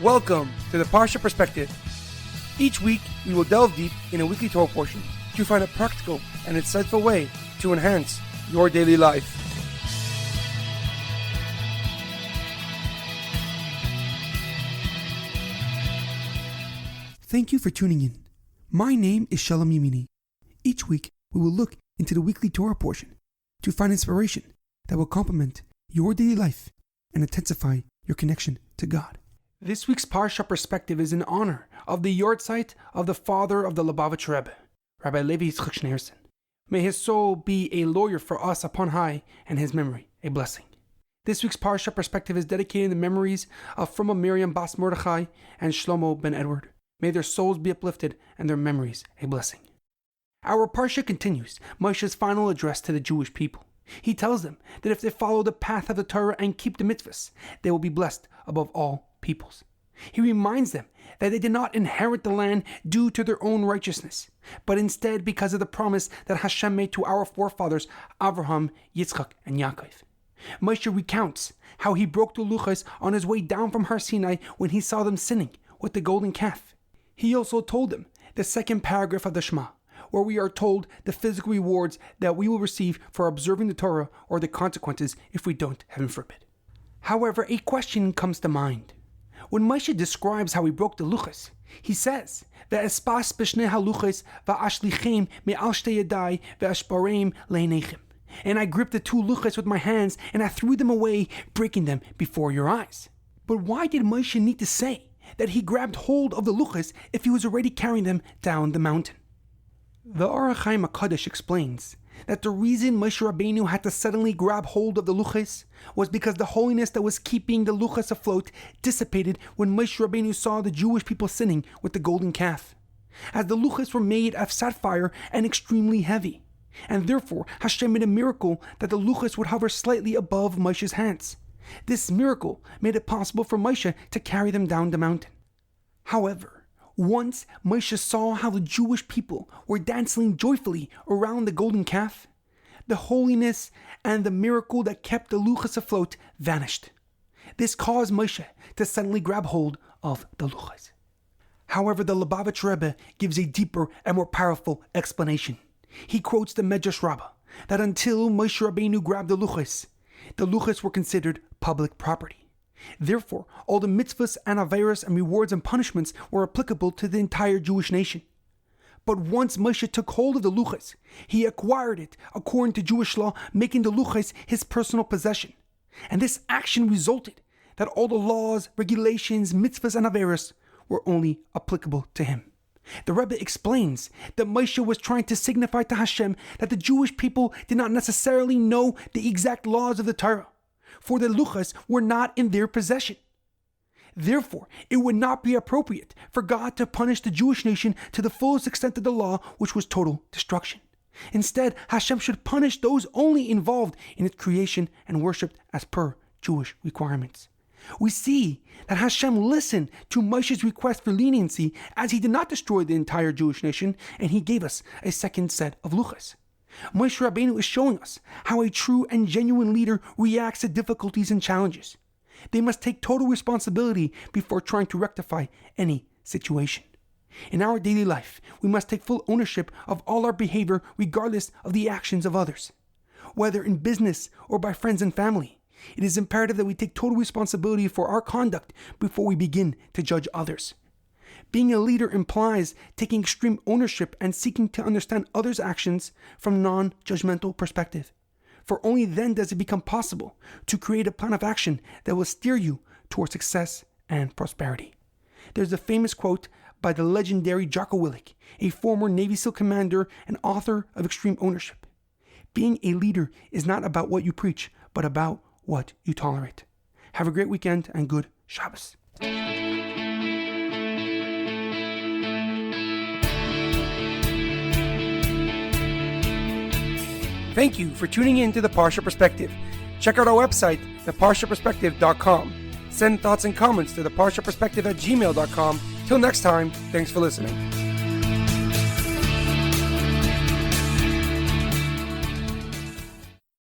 Welcome to the Parsha Perspective. Each week, we will delve deep in a weekly Torah portion to find a practical and insightful way to enhance your daily life. Thank you for tuning in. My name is Shalom Yemini. Each week, we will look into the weekly Torah portion to find inspiration that will complement your daily life and intensify your connection to God. This week's Parsha Perspective is in honor of the Yahrzeit of the father of the Lubavitcher Rebbe, Rabbi Levi Yitzchak Schneerson. May his soul be a lawyer for us upon high, and his memory a blessing. This week's Parsha Perspective is dedicated to the memories of Fruma Miriam bas Mordechai and Shlomo ben Edward. May their souls be uplifted and their memories a blessing. Our Parsha continues Moshe's final address to the Jewish people. He tells them that if they follow the path of the Torah and keep the Mitzvahs, they will be blessed above all peoples. He reminds them that they did not inherit the land due to their own righteousness, but instead because of the promise that Hashem made to our forefathers, Abraham, Yitzchak, and Yaakov. Moshe recounts how he broke the Luchos on his way down from Har Sinai when he saw them sinning with the golden calf. He also told them the second paragraph of the Shema, where we are told the physical rewards that we will receive for observing the Torah or the consequences if we don't, heaven forbid. However, a question comes to mind. When Moshe describes how he broke the Luchos, he says, "Ve'espas b'shnei haluchos va'ashlichem me'al shtei yadai ve'ashbareim le'einechem." And I gripped the two Luchos with my hands and I threw them away, breaking them before your eyes. But why did Moshe need to say that he grabbed hold of the Luchos if he was already carrying them down the mountain? The Or HaChaim HaKadosh explains that the reason Moshe Rabbeinu had to suddenly grab hold of the Luchos was because the holiness that was keeping the Luchos afloat dissipated when Moshe Rabbeinu saw the Jewish people sinning with the golden calf. As the Luchos were made of sapphire and extremely heavy, and therefore Hashem made a miracle that the Luchos would hover slightly above Moshe's hands. This miracle made it possible for Moshe to carry them down the mountain. However, once Moshe saw how the Jewish people were dancing joyfully around the golden calf, the holiness and the miracle that kept the Luchos afloat vanished. This caused Moshe to suddenly grab hold of the Luchos. However, the Lubavitcher Rebbe gives a deeper and more powerful explanation. He quotes the Medrash Rabbah that until Moshe Rabbeinu grabbed the Luchos were considered public property. Therefore, all the mitzvahs and averos and rewards and punishments were applicable to the entire Jewish nation. But once Moshe took hold of the Luchos, he acquired it according to Jewish law, making the Luchos his personal possession. And this action resulted that all the laws, regulations, mitzvahs, and averos were only applicable to him. The Rebbe explains that Moshe was trying to signify to Hashem that the Jewish people did not necessarily know the exact laws of the Torah, for the Luchos were not in their possession. Therefore, it would not be appropriate for God to punish the Jewish nation to the fullest extent of the law, which was total destruction. Instead, Hashem should punish those only involved in its creation and worshipped as per Jewish requirements. We see that Hashem listened to Moshe's request for leniency as he did not destroy the entire Jewish nation, and he gave us a second set of Luchos. Moshe Rabbeinu is showing us how a true and genuine leader reacts to difficulties and challenges. They must take total responsibility before trying to rectify any situation. In our daily life, we must take full ownership of all our behavior regardless of the actions of others. Whether in business or by friends and family, it is imperative that we take total responsibility for our conduct before we begin to judge others. Being a leader implies taking extreme ownership and seeking to understand others' actions from non-judgmental perspective. For only then does it become possible to create a plan of action that will steer you towards success and prosperity. There's a famous quote by the legendary Jocko Willink, a former Navy SEAL commander and author of Extreme Ownership. Being a leader is not about what you preach, but about what you tolerate. Have a great weekend and good Shabbos. Thank you for tuning in to the Parsha Perspective. Check out our website, theparshaperspective.com. Send thoughts and comments to theparshaperspective@gmail.com. Till next time, thanks for listening.